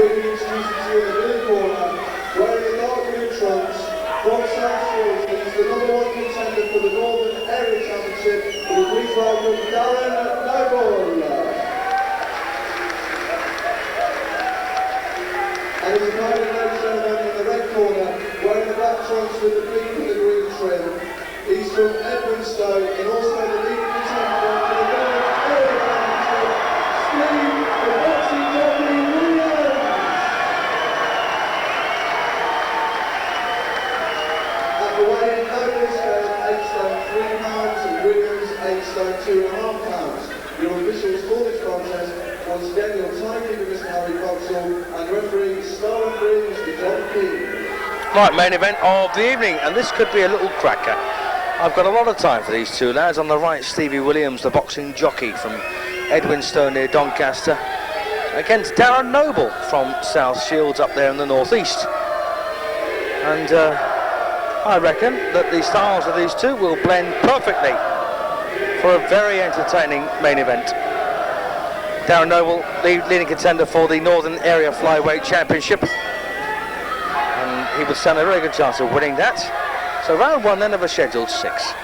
Briefly introducing to you in the blue corner, wearing the dark blue trunks, from South Shields, he's the #1 contender for the Northern Area Championship. Will you please welcome Darron Noble. And his opponent, ladies and gentlemen, in the red corner, wearing the black trunks with the pink and the green trim. He's from Edwinstowe and also the leading contender for the Northern Area Championship, Steve the Boxing Jockey Williams. At the weigh-in, Noble is 8 stone 3 pounds and Williams 8 stone 2.5 pounds. Your officials for this contest, once again your timekeeper Mr. Harry Coxall and referee Star and Green Mr. John Keane. Right, main event of the evening, and this could be a little cracker. I've got a lot of time for these two lads. On the right, Stevie Williams, the boxing jockey from Edwinstowe near Doncaster, against Darron Noble from South Shields up there in the northeast. And I reckon that the styles of these two will blend perfectly for a very entertaining main event. Darron Noble, the leading contender for the Northern Area Flyweight Championship, and he would stand a very good chance of winning that. So round 1 then of a scheduled 6.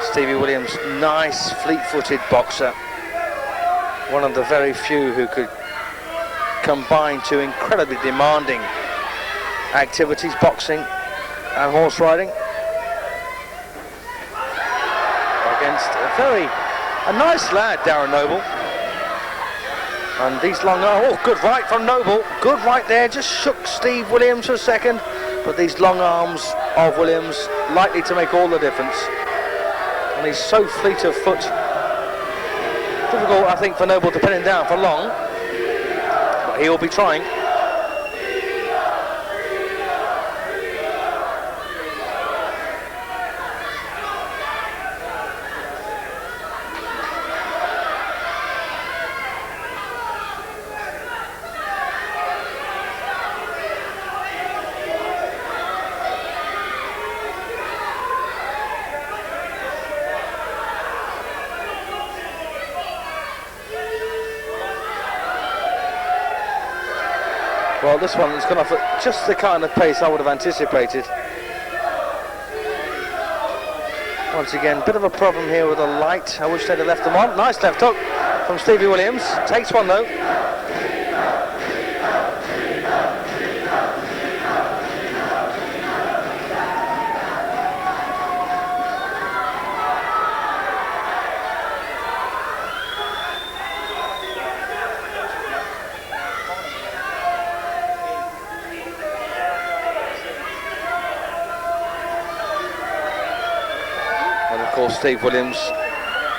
Stevie Williams, nice fleet-footed boxer, one of the very few who could combine two incredibly demanding activities, boxing and horse riding, against a nice lad, Darron Noble. And these long arms, oh, good right from Noble, good right there, just shook Steve Williams for a second, but these long arms of Williams likely to make all the difference. And he's so fleet of foot. Difficult, I think, for Noble to pin him down for long, but he will be trying. Well, this one has gone off at just the kind of pace I would have anticipated. Once again, bit of a problem here with the light. I wish they'd have left them on. Nice left hook from Stevie Williams. Takes one though. Steve Williams,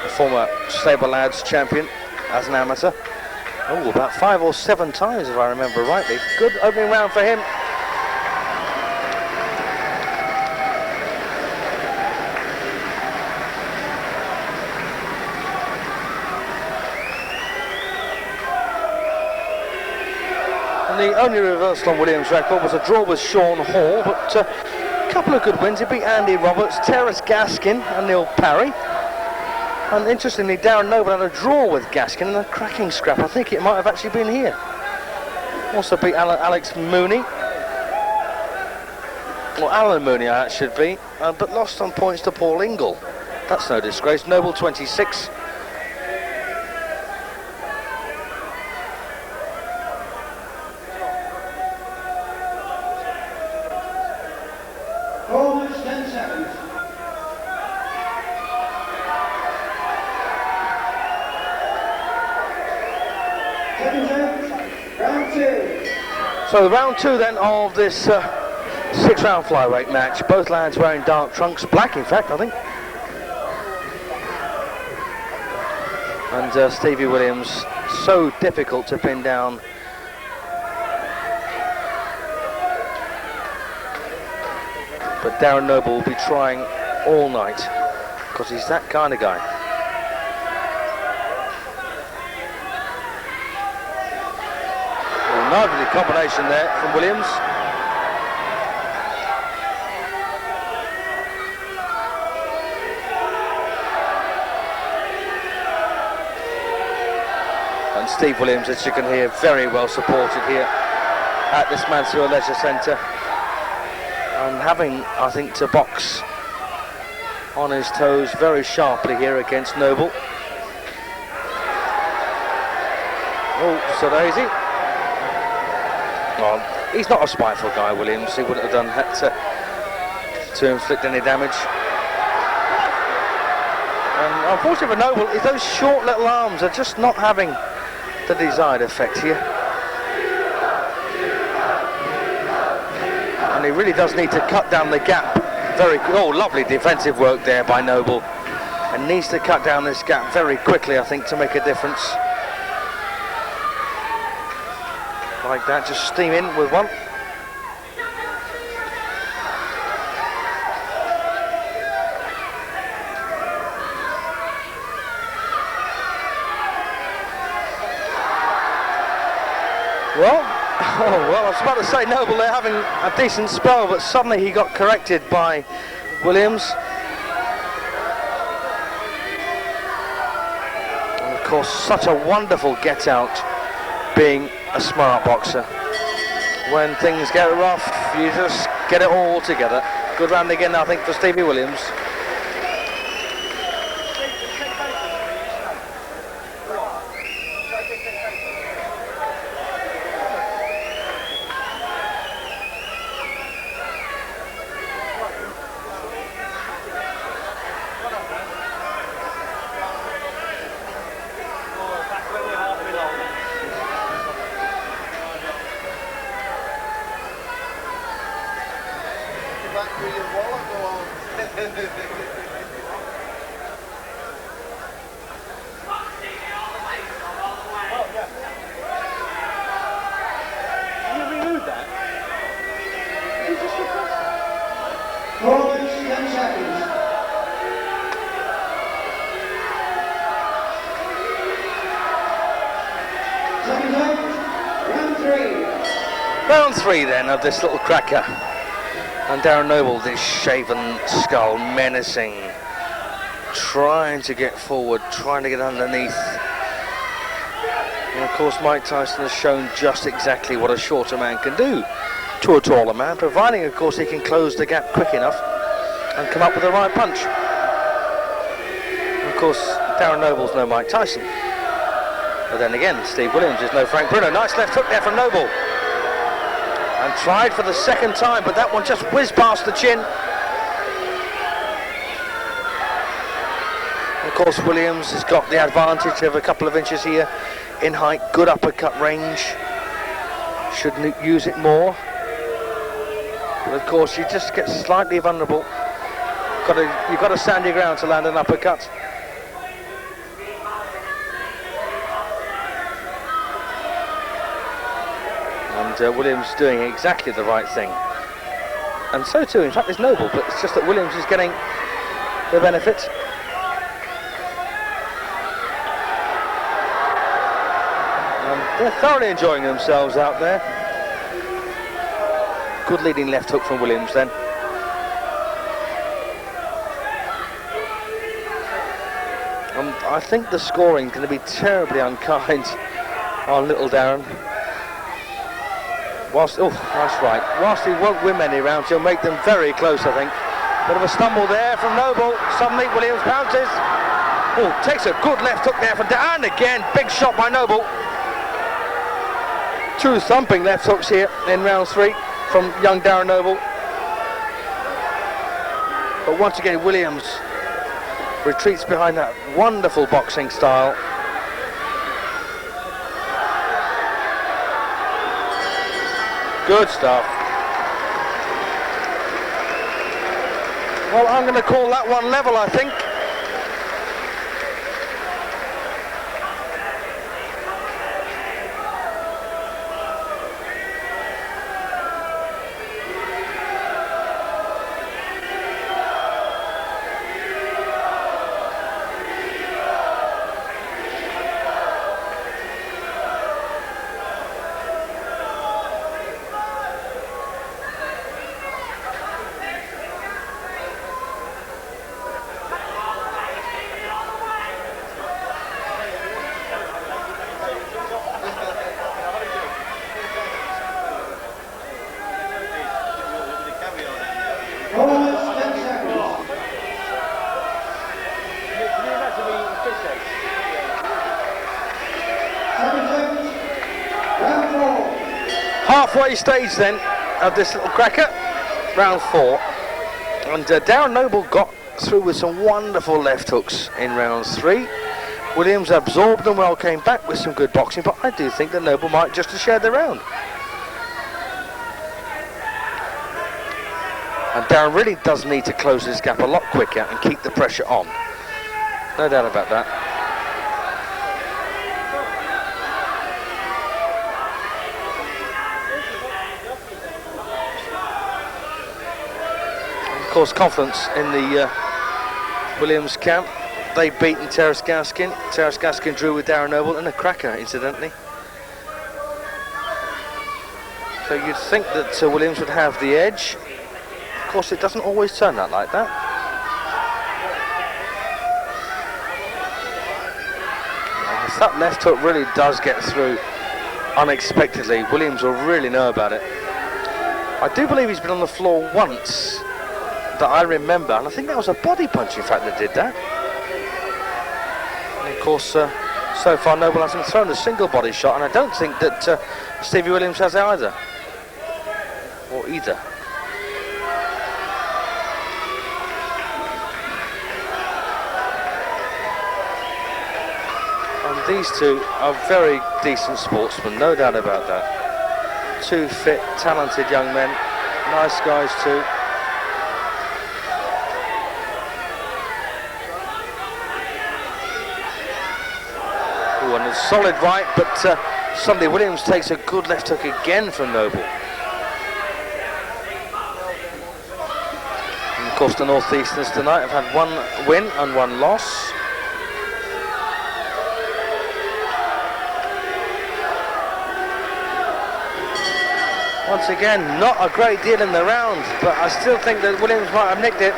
the former Stable Lads champion as an amateur. Oh, about 5 or 7 times if I remember rightly. Good opening round for him. And the only reversal on Williams' record was a draw with Sean Hall, but a couple of good wins. He beat Andy Roberts, Terrace Gaskin and Neil Parry. And interestingly, Darron Noble had a draw with Gaskin in a cracking scrap. I think it might have actually been here. Also beat Alex Mooney. Well, Alan Mooney it should be, but lost on points to Paul Ingle. That's no disgrace. Noble 26. So round 2 then of this 6-round flyweight match. Both lads wearing dark trunks, black in fact I think. And Stevie Williams, so difficult to pin down. But Darron Noble will be trying all night because he's that kind of guy. Lovely combination there from Williams. And Steve Williams, as you can hear, very well supported here at this Mansfield Leisure Centre. And having, I think, to box on his toes very sharply here against Noble. Oh, so easy. Well, he's not a spiteful guy, Williams. He wouldn't have done that to inflict any damage. And unfortunately for Noble, those short little arms are just not having the desired effect here. And he really does need to cut down the gap. Lovely defensive work there by Noble. And needs to cut down this gap very quickly, I think, to make a difference. Like that, just steam in with one. Well, I was about to say Noble, they're having a decent spell, but suddenly he got corrected by Williams. And of course, such a wonderful get out, being a smart boxer. When things get rough, you just get it all together. Good round again, I think, for Stevie Williams. Round three then of this little cracker. And Darron Noble, this shaven skull, menacing, trying to get forward, trying to get underneath. And of course Mike Tyson has shown just exactly what a shorter man can do to a taller man, providing of course he can close the gap quick enough and come up with the right punch. And of course Darron Noble's no Mike Tyson. But then again, Steve Williams is no Frank Bruno. Nice left hook there from Noble. And tried for the second time, but that one just whizzed past the chin. Of course, Williams has got the advantage of a couple of inches here in height. Good uppercut range. Should use it more. But of course, you just get slightly vulnerable. You've got to stand your ground to land an uppercut. Williams doing exactly the right thing, and so too in fact is Noble, but it's just that Williams is getting the benefit. And they're thoroughly enjoying themselves out there. Good leading left hook from Williams then. I think the scoring is going to be terribly unkind on little Darron. Whilst he won't win many rounds, he'll make them very close, I think. Bit of a stumble there from Noble. Suddenly Williams bounces. Oh, takes a good left hook there from Darron. And again, big shot by Noble. Two thumping left hooks here in round three from young Darron Noble. But once again, Williams retreats behind that wonderful boxing style. Good stuff. Well, I'm going to call that one level, I think. Halfway stage then of this little cracker, round 4. And Darron Noble got through with some wonderful left hooks in round 3. Williams absorbed them well, came back with some good boxing, but I do think that Noble might just have shared the round. And Darron really does need to close this gap a lot quicker and keep the pressure on. No doubt about that. And of course, confidence in the Williams camp. They've beaten Terrace Gaskin. Terrace Gaskin drew with Darron Noble in a cracker, incidentally. So you'd think that Williams would have the edge. Of course, it doesn't always turn out like that. And if that left hook really does get through unexpectedly, Williams will really know about it. I do believe he's been on the floor once that I remember, and I think that was a body punch, in fact, that did that. And of course, so far Noble hasn't thrown a single body shot, and I don't think that Stevie Williams has either. Or either. And these two are very decent sportsmen, no doubt about that. Two fit, talented young men, nice guys too. Ooh, and a solid right, but suddenly Williams takes a good left hook again from Noble. And of course the Northeasterners tonight have had one win and one loss. Once again, not a great deal in the round, but I still think that Williams might have nicked it.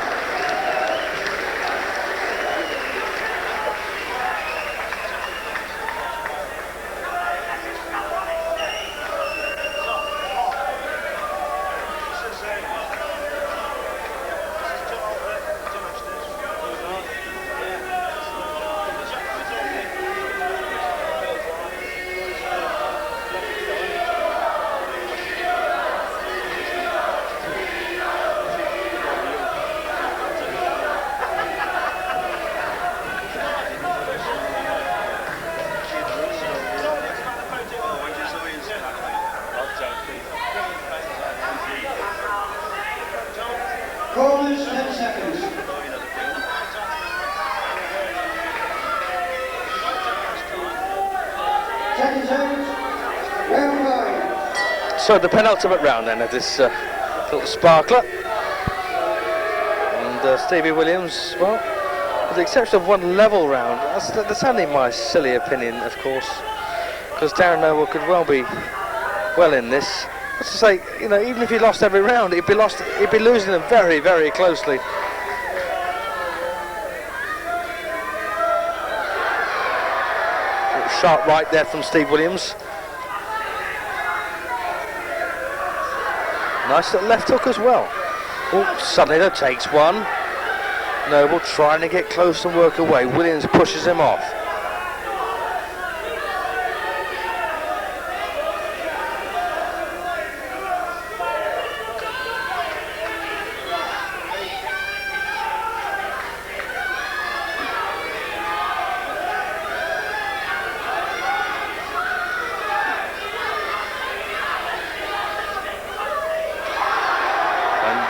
Corners, 10 seconds. Round 9. So the penultimate round then of this little sparkler. And Stevie Williams, well, with the exception of one level round, that's only my silly opinion, of course, because Darron Noble could well be well in this. What's to say, you know, even if he lost every round, he'd be losing them very, very closely. Sharp right there from Steve Williams. Nice little left hook as well. Oh, suddenly that takes one. Noble trying to get close and work away. Williams pushes him off.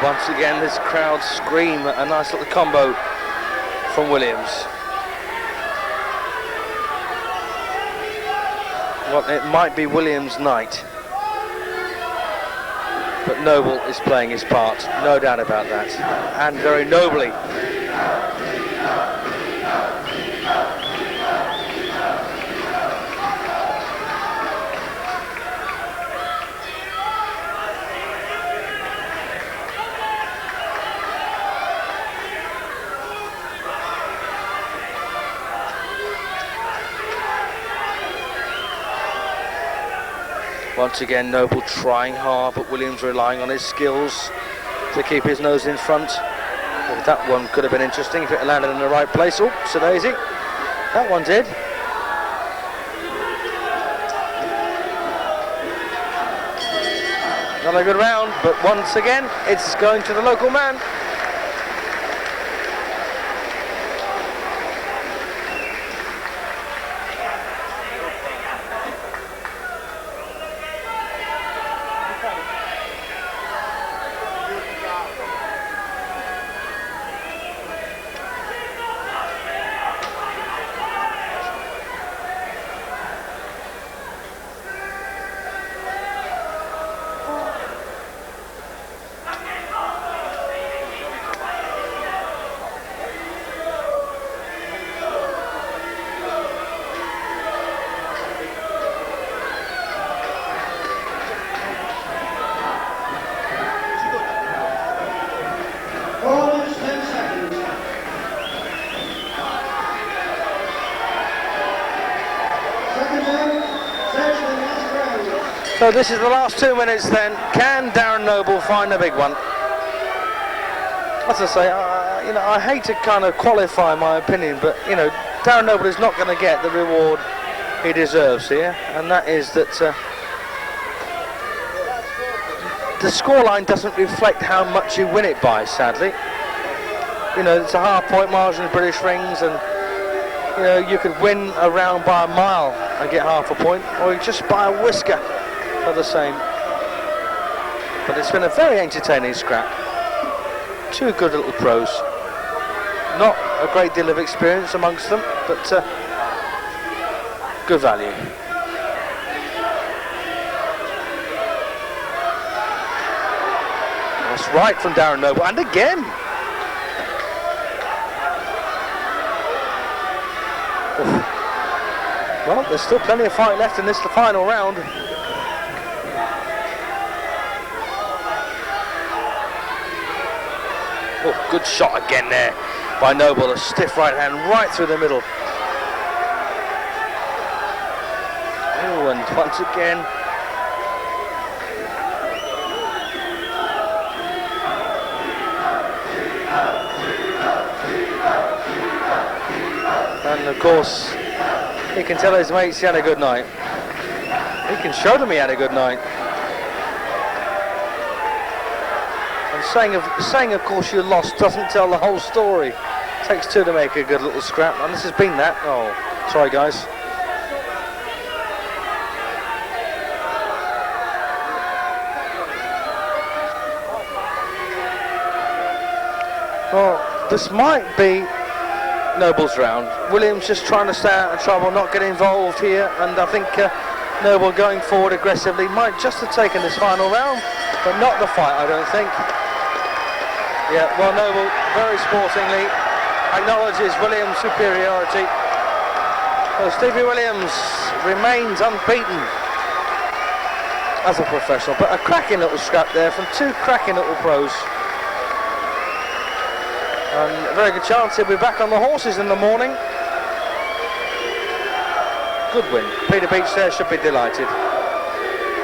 Once again, this crowd scream at a nice little combo from Williams. Well, it might be Williams' night, but Noble is playing his part, no doubt about that, and very nobly. Once again, Noble trying hard, but Williams relying on his skills to keep his nose in front. Well, that one could have been interesting if it landed in the right place. Oh, so daisy. That one did. Not a good round, but once again, it's going to the local man. So this is the last 2 minutes then. Can Darron Noble find a big one? As I say, you know, I hate to kind of qualify my opinion, but you know, Darron Noble is not going to get the reward he deserves here, and that is that the scoreline doesn't reflect how much you win it by, sadly. You know, it's a half-point margin in British rings, and you know, you could win a round by a mile and get half a point, or just by a whisker for the same. But it's been a very entertaining scrap. Two good little pros. Not a great deal of experience amongst them, but good value. That's right from Darron Noble, and again. Oof. Well, there's still plenty of fight left in this, the final round. Oh, good shot again there by Noble, a stiff right hand right through the middle. Oh, and once again. And of course, he can tell his mates he had a good night. He can show them he had a good night. Saying of course you lost doesn't tell the whole story. It takes two to make a good little scrap, and this has been that. Oh, sorry guys. Well, this might be Noble's round. Williams just trying to stay out of trouble, not get involved here, and I think Noble going forward aggressively might just have taken this final round, but not the fight, I don't think. Yeah, well, Noble very sportingly acknowledges Williams' superiority. So Stevie Williams remains unbeaten as a professional, but a cracking little scrap there from two cracking little pros. And a very good chance he'll be back on the horses in the morning. Good win. Peter Beach there should be delighted.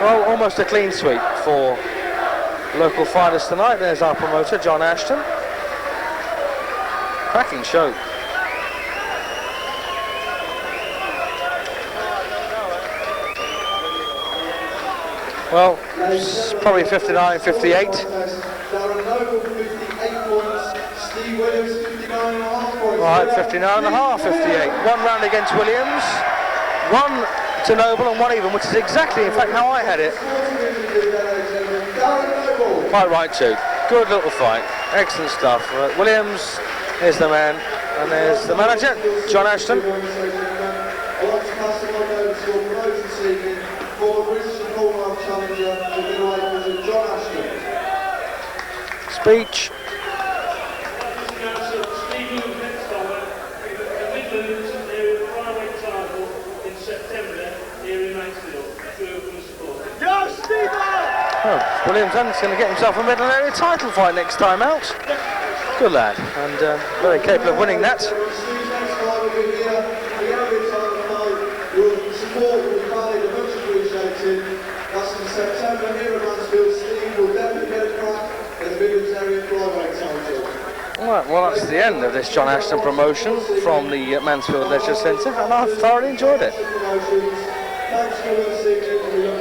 Well, almost a clean sweep for local fighters tonight. There's our promoter, John Ashton. Cracking show. Well, it's probably 59, 58. Darron Noble 58 points, Steve Williams 59 and a half points. Right, 59 and a half, 58. One round against Williams, one to Noble and one even, which is exactly, in fact, how I had it. Quite right too. Good little fight. Excellent stuff. Williams is the man, and there's the manager, John Ashton. I'd like to pass the mic over to your promoter this evening for British and Commonwealth challenger, the middleweight John Ashton. Speech. Oh, Williams is going to get himself a middle area title fight next time out. Good lad, and very capable of winning that. Steve's next fight will be here. The area title fight, your support will be valued and much appreciated. That's in September here at Mansfield. Steve will definitely get a crack at the Midlands area flyweight title. Right, well, that's the end of this John Ashton promotion from the Mansfield Leisure Centre, and I've thoroughly enjoyed it. Thanks for this evening.